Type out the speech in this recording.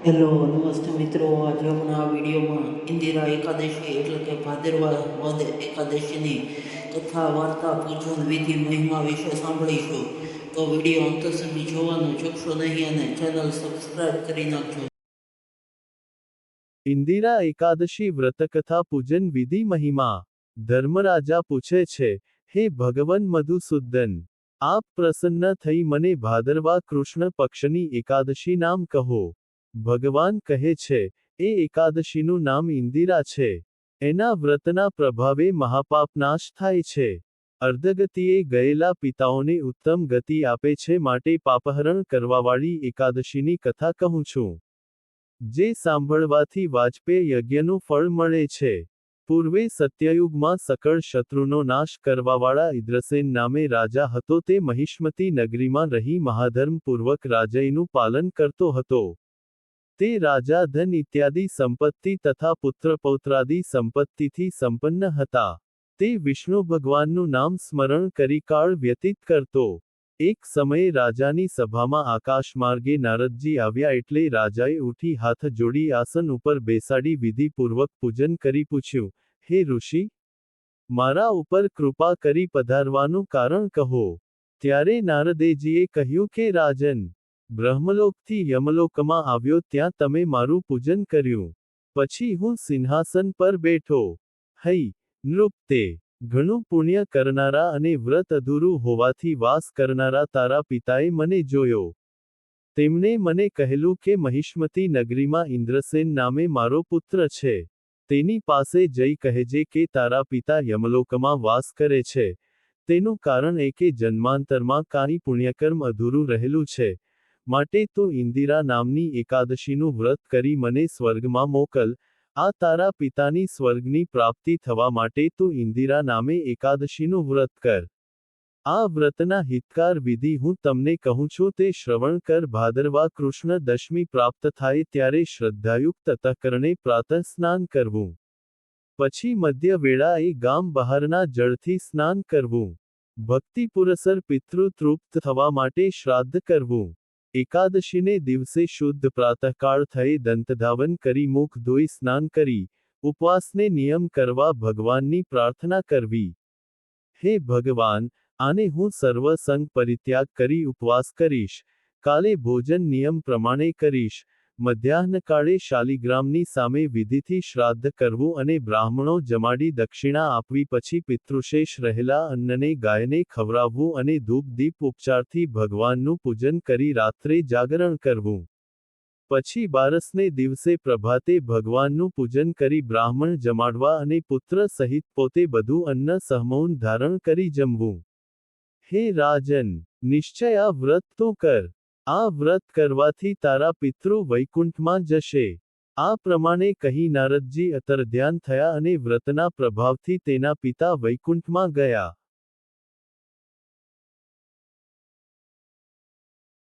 Hello નમસ્તે મિત્રો, આજે હમણાં આ વિડીયોમાં ઇન્દિરા એકાદશી એટલે કે ભાદરવા વદ એકાદશીની કથા, વાર્તા, પૂજન વિધિ, મહિમા વિશે સાંભળીશું. તો વિડીયો અંત સુધી જોવાનું ચૂકશો નહીં અને ચેનલ સબસ્ક્રાઇબ કરી નાખજો. ઇન્દિરા એકાદશી વ્રતકથા પૂજન વિધિ મહિમા. ધર્મરાજા પૂછે છે, હે ભગવન મધુસૂદન, આપ પ્રસન્ન થઈ મને ભાદરવા કૃષ્ણ પક્ષની એકાદશી નામ કહો. ભગવાન કહે છે, એ એકાદશીનું નામ ઇન્દિરા છે. એના વ્રતના પ્રભાવે મહાપાપ નાશ થાય છે. અર્ધગતિએ ગયેલા પિતાઓને ઉત્તમ ગતિ આપે છે, માટે પાપહરણ કરવાવાળી એકાદશીની કથા કહું છું. જે સાંભળવાથી વાજપેય યજ્ઞનું ફળ મળે છે. પૂર્વે સત્યયુગમાં સકળ શત્રુનો નાશ કરવાવાળા ઇદ્રસેન નામે રાજા હતો. તે મહિષ્મતી નગરીમાં રહી મહાધર્મપૂર્વક રાજ્યનું પાલન કરતો હતો. તે રાજા ધન ઇત્યાદિ સંપત્તિ તથા પુત્રપૌત્રાદિ સંપત્તિથી સંપન્ન હતા. તે વિષ્ણુ ભગવાનનું નામ સ્મરણ કરી કાળ વ્યતીત કરતો. એક સમયે રાજાની સભામાં આકાશમાર્ગે નારદજી આવ્યા એટલે રાજાએ ઉઠી હાથ જોડી આસન ઉપર બેસાડી વિધિપૂર્વક પૂજન કરી પૂછ્યું, હે ઋષિ, મારા ઉપર કૃપા કરી પધારવાનું કારણ કહો. ત્યારે નારદેજીએ કહ્યું કે રાજન, બ્રહ્મલોકથી યમલોકમાં આવ્યો ત્યાં તમે મારું પૂજન કર્યું. પછી હું સિંહાસન પર બેઠો. હૈ નૃપતે, ઘણું પુણ્ય કરનારા અને વ્રત અધૂરું હોવાથી વાસ કરનારા તારા પિતાએ મને જોયો. તેમણે મને કહેલું કે મહિષ્મતી નગરીમાં ઇન્દ્રસેન નામે મારો પુત્ર છે. તેની પાસે જઈ કહેજે કે તારા પિતા યમલોકમાં વાસ કરે છે. તેનું કારણ એ કે જન્માંતરમાં કાંઈ પુણ્યકર્મ અધૂરું રહેલું છે. માટે તું ઇન્દિરા નામની એકાદશીનું વ્રત કરી મને સ્વર્ગમાં મોકલ. આ તારા પિતાની સ્વર્ગની પ્રાપ્તિ થવા માટે તું ઇન્દિરા નામે એકાદશીનું વ્રત કર. આ વ્રતના હિતકાર વિધિ હું તમને કહું છું તે શ્રવણ કર. ભાદરવા કૃષ્ણ દશમી પ્રાપ્ત થાય ત્યારે શ્રદ્ધાયુક્ત તત્કરણે પ્રાતઃ સ્નાન કરવું. પછી મધ્ય વેળાએ ગામ બહારના જળથી સ્નાન કરવું. ભક્તિપુરસર પિતૃ તૃપ્ત થવા માટે શ્રાદ્ધ કરવું. એકાદશીને દિવસે શુદ્ધ પ્રાતઃકાળ થયે દંતધાવન કરી મુખ ધોઈ સ્નાન કરી, ઉપવાસને નિયમ કરવા ભગવાનની પ્રાર્થના કરવી. હે ભગવાન, આને હું સર્વ સંગ પરિત્યાગ કરી ઉપવાસ કરીશ. કાલે ભોજન નિયમ પ્રમાણે કરીશ. મધ્યાહ્નકાળે શાલિગ્રામની સામે વિધિથી શ્રાદ્ધ કરવું અને બ્રાહ્મણો જમાડી દક્ષિણા આપવી. પછી પિતૃશેષ રહેલા અન્નને ગાયને ખવડાવવું અને ધૂપ દીપ ઉપચારથી ભગવાનનું પૂજન કરી રાત્રે જાગરણ કરવું. પછી બારસને દિવસે પ્રભાતે ભગવાનનું પૂજન કરી બ્રાહ્મણ જમાડવા અને પુત્ર સહિત પોતે બધું અન્ન સહમૌન ધારણ કરી જમવું. હે રાજન, નિશ્ચય આ વ્રત તું કર. આ વ્રત કરવાથી તારા પિતૃ વૈકુંઠમાં જશે. આ પ્રમાણે કહી નારદજી અંતર્ધ્યાન થયા અને વ્રતના પ્રભાવથી તેના પિતા વૈકુંઠમાં ગયા.